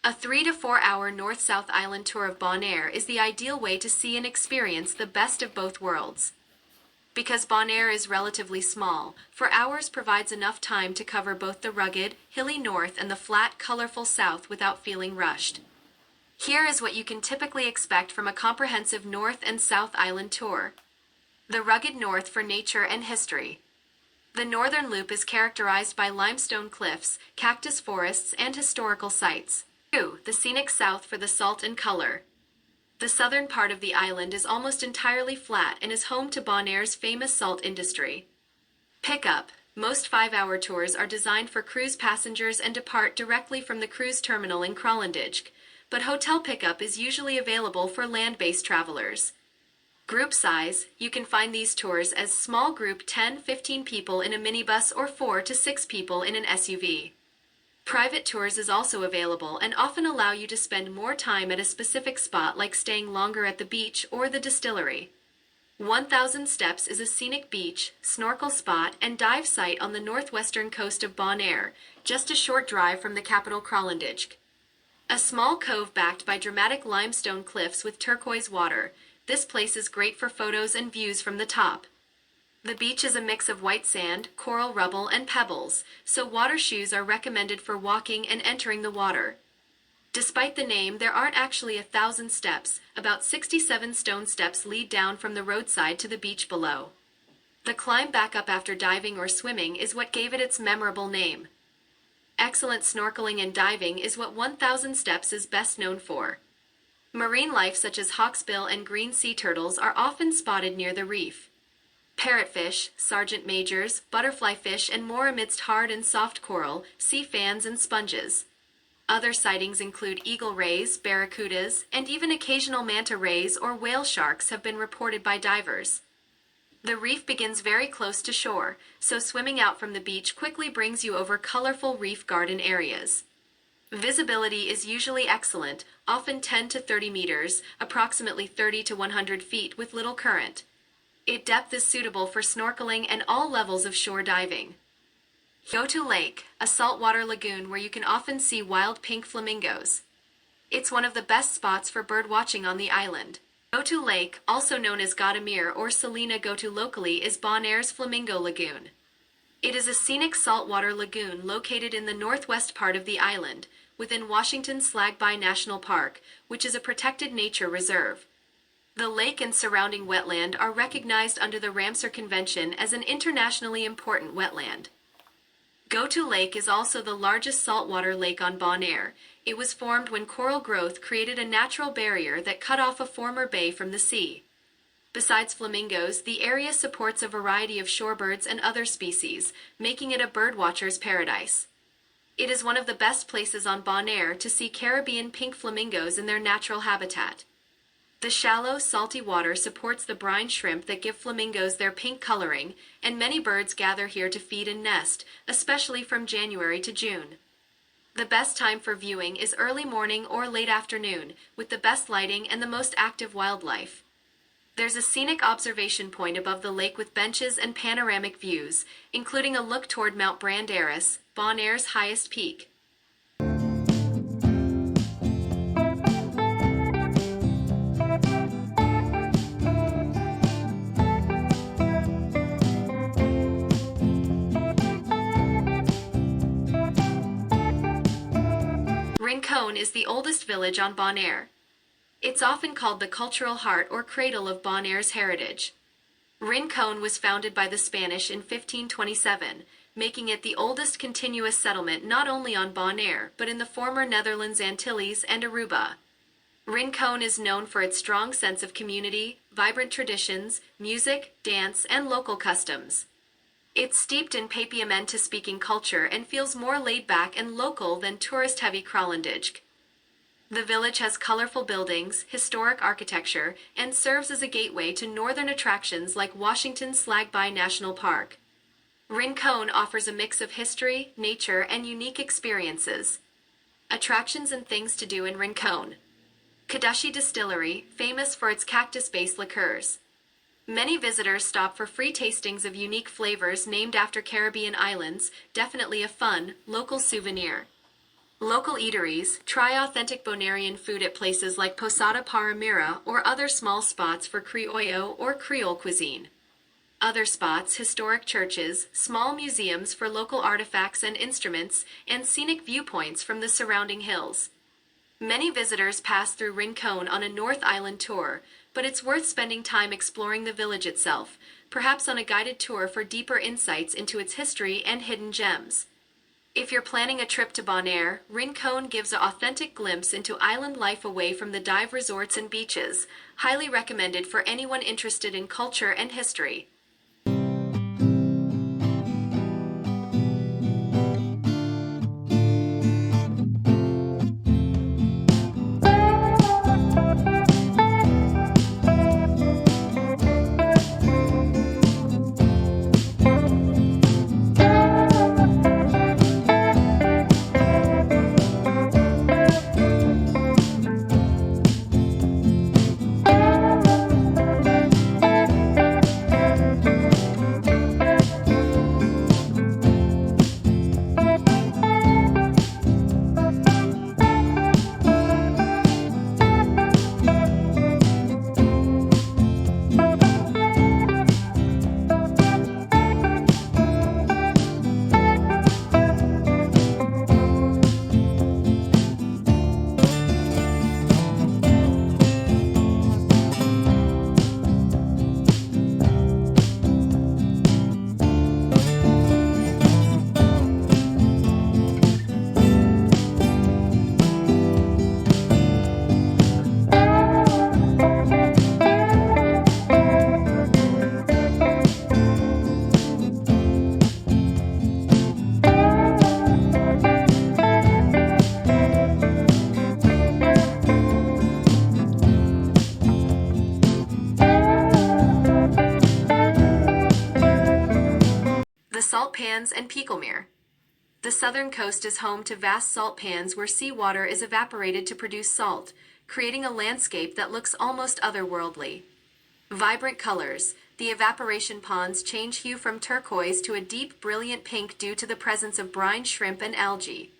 A 3 to 4 hour north-south island tour of Bonaire is the ideal way to see and experience the best of both worlds. Because Bonaire is relatively small, 4 hours provides enough time to cover both the rugged, hilly north and the flat, colorful south without feeling rushed. Here is what you can typically expect from a comprehensive North and South Island tour. The rugged north for nature and history. The northern loop is characterized by limestone cliffs, cactus forests, and historical sites. 2. The scenic south for the salt and color. The southern part of the island is almost entirely flat and is home to Bonaire's famous salt industry. Pickup. Most 5-hour tours are designed for cruise passengers and depart directly from the cruise terminal in Kralendijk, but hotel pickup is usually available for land-based travelers. Group size. You can find these tours as small group 10-15 people in a minibus or 4 to 6 people in an SUV. Private tours is also available and often allow you to spend more time at a specific spot, like staying longer at the beach or the distillery. 1,000 Steps is a scenic beach, snorkel spot, and dive site on the northwestern coast of Bonaire, just a short drive from the capital Kralendijk. A small cove backed by dramatic limestone cliffs with turquoise water, this place is great for photos and views from the top. The beach is a mix of white sand, coral rubble, and pebbles, so water shoes are recommended for walking and entering the water. Despite the name, there aren't actually 1,000 steps. About 67 stone steps lead down from the roadside to the beach below. The climb back up after diving or swimming is what gave it its memorable name. Excellent snorkeling and diving is what 1,000 Steps is best known for. Marine life such as hawksbill and green sea turtles are often spotted near the reef. Parrotfish, sergeant majors, butterfly fish, and more amidst hard and soft coral, sea fans, and sponges. Other sightings include eagle rays, barracudas, and even occasional manta rays or whale sharks have been reported by divers. The reef begins very close to shore, so swimming out from the beach quickly brings you over colorful reef garden areas. Visibility is usually excellent, often 10 to 30 meters, approximately 30 to 100 feet with little current. Its depth is suitable for snorkeling and all levels of shore diving. Goto Lake, a saltwater lagoon where you can often see wild pink flamingos. It's one of the best spots for birdwatching on the island. Goto Lake, also known as Gotamir or Salina Goto locally, is Bonaire's flamingo lagoon. It is a scenic saltwater lagoon located in the northwest part of the island, within Washington's Slagby National Park, which is a protected nature reserve. The lake and surrounding wetland are recognized under the Ramsar Convention as an internationally important wetland. Goto Lake is also the largest saltwater lake on Bonaire. It was formed when coral growth created a natural barrier that cut off a former bay from the sea. Besides flamingos, the area supports a variety of shorebirds and other species, making it a birdwatcher's paradise. It is one of the best places on Bonaire to see Caribbean pink flamingos in their natural habitat. The shallow, salty water supports the brine shrimp that give flamingos their pink coloring, and many birds gather here to feed and nest, especially from January to June. The best time for viewing is early morning or late afternoon, with the best lighting and the most active wildlife. There's a scenic observation point above the lake with benches and panoramic views, including a look toward Mount Brandeiras, Bonaire's highest peak. Rincon is the oldest village on Bonaire. It's often called the cultural heart or cradle of Bonaire's heritage. Rincon was founded by the Spanish in 1527, making it the oldest continuous settlement not only on Bonaire but in the former Netherlands Antilles and Aruba. Rincon is known for its strong sense of community, vibrant traditions, music, dance, and local customs. It's steeped in Papiamento-speaking culture and feels more laid-back and local than tourist-heavy Kralendijk. The village has colorful buildings, historic architecture, and serves as a gateway to northern attractions like Washington's Slagby National Park. Rincon offers a mix of history, nature, and unique experiences. Attractions and things to do in Rincon. Kadushi Distillery, famous for its cactus-based liqueurs. Many visitors stop for free tastings of unique flavors named after Caribbean islands, definitely a fun, local souvenir. Local eateries, try authentic Bonairean food at places like Posada Paramira or other small spots for Criollo or Creole cuisine. Other spots, historic churches, small museums for local artifacts and instruments, and scenic viewpoints from the surrounding hills. Many visitors pass through Rincon on a North Island tour, but it's worth spending time exploring the village itself, perhaps on a guided tour for deeper insights into its history and hidden gems. If you're planning a trip to Bonaire, Rincon gives an authentic glimpse into island life away from the dive resorts and beaches, highly recommended for anyone interested in culture and history. The salt pans and Pekelmeer. The southern coast is home to vast salt pans where seawater is evaporated to produce salt, creating a landscape that looks almost otherworldly. Vibrant colors. The evaporation ponds change hue from turquoise to a deep, brilliant pink due to the presence of brine shrimp and algae.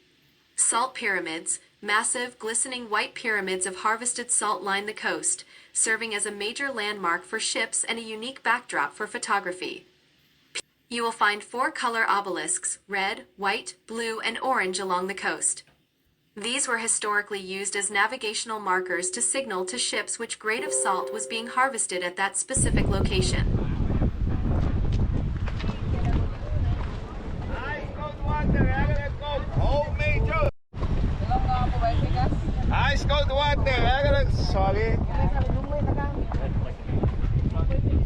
Salt pyramids. Massive, glistening white pyramids of harvested salt line the coast, serving as a major landmark for ships and a unique backdrop for photography. You will find 4-color obelisks, red, white, blue, and orange along the coast. These were historically used as navigational markers to signal to ships which grade of salt was being harvested at that specific location.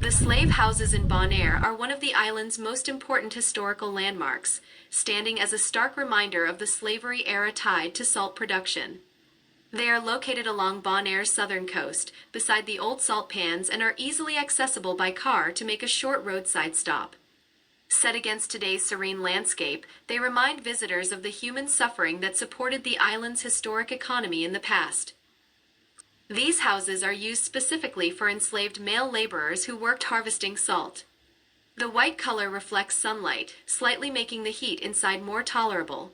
The slave houses in Bonaire are one of the island's most important historical landmarks, standing as a stark reminder of the slavery-era tied to salt production. They are located along Bonaire's southern coast, beside the old salt pans, and are easily accessible by car to make a short roadside stop. Set against today's serene landscape, they remind visitors of the human suffering that supported the island's historic economy in the past. These houses are used specifically for enslaved male laborers who worked harvesting salt. The white color reflects sunlight, slightly making the heat inside more tolerable.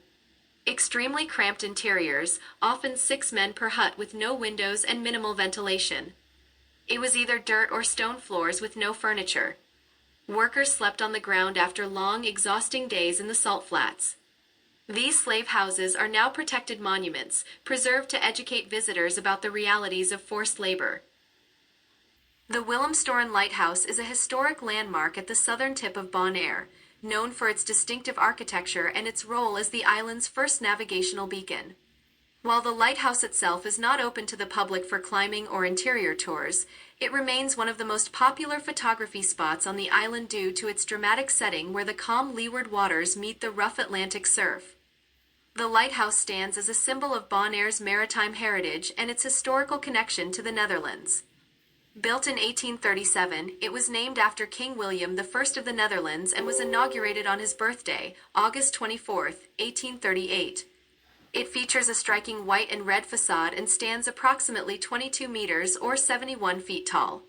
Extremely cramped interiors, often 6 men per hut with no windows and minimal ventilation. It was either dirt or stone floors with no furniture. Workers slept on the ground after long, exhausting days in the salt flats. These slave houses are now protected monuments, preserved to educate visitors about the realities of forced labor. The Willemstoren Lighthouse is a historic landmark at the southern tip of Bonaire, known for its distinctive architecture and its role as the island's first navigational beacon. While the lighthouse itself is not open to the public for climbing or interior tours, it remains one of the most popular photography spots on the island due to its dramatic setting where the calm leeward waters meet the rough Atlantic surf. The lighthouse stands as a symbol of Bonaire's maritime heritage and its historical connection to the Netherlands. Built in 1837, it was named after King William I of the Netherlands and was inaugurated on his birthday, August 24, 1838. It features a striking white and red facade and stands approximately 22 meters or 71 feet tall.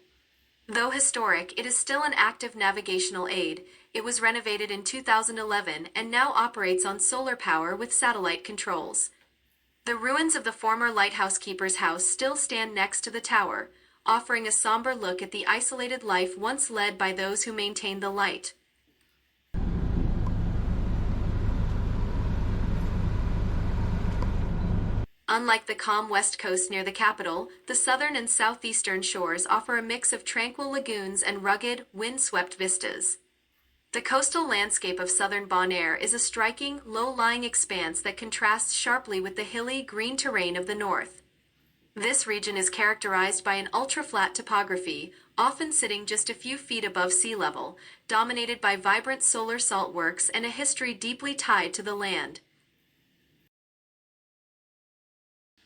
Though historic, it is still an active navigational aid. It was renovated in 2011 and now operates on solar power with satellite controls. The ruins of the former lighthouse keeper's house still stand next to the tower, offering a somber look at the isolated life once led by those who maintained the light. Unlike the calm west coast near the capital, the southern and southeastern shores offer a mix of tranquil lagoons and rugged, wind-swept vistas. The coastal landscape of southern Bonaire is a striking, low-lying expanse that contrasts sharply with the hilly, green terrain of the north. This region is characterized by an ultra-flat topography, often sitting just a few feet above sea level, dominated by vibrant solar salt works and a history deeply tied to the land.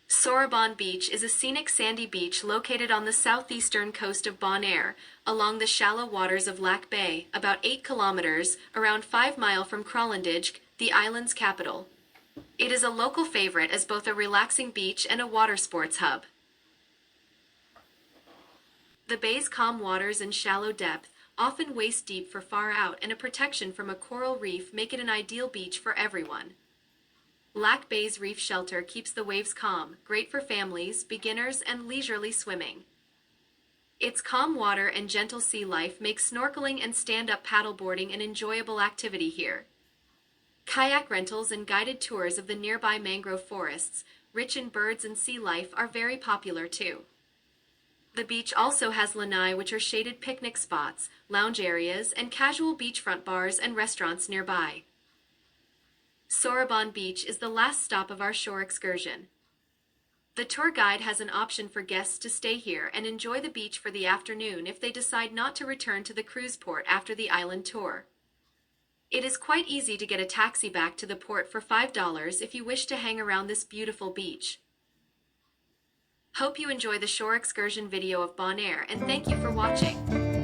Sorobon Beach is a scenic sandy beach located on the southeastern coast of Bonaire, along the shallow waters of Lac Bay, about 8 kilometers, around 5 miles from Kralendijk, the island's capital. It is a local favorite as both a relaxing beach and a water sports hub. The bay's calm waters and shallow depth, often waist-deep for far out and a protection from a coral reef, make it an ideal beach for everyone. Lac Bay's reef shelter keeps the waves calm, great for families, beginners, and leisurely swimming. Its calm water and gentle sea life make snorkeling and stand-up paddleboarding an enjoyable activity here. Kayak rentals and guided tours of the nearby mangrove forests, rich in birds and sea life, are very popular too. The beach also has lanai, which are shaded picnic spots, lounge areas, and casual beachfront bars and restaurants nearby. Sorobon Beach is the last stop of our shore excursion. The tour guide has an option for guests to stay here and enjoy the beach for the afternoon if they decide not to return to the cruise port after the island tour. It is quite easy to get a taxi back to the port for $5 if you wish to hang around this beautiful beach. Hope you enjoy the shore excursion video of Bonaire, and thank you for watching.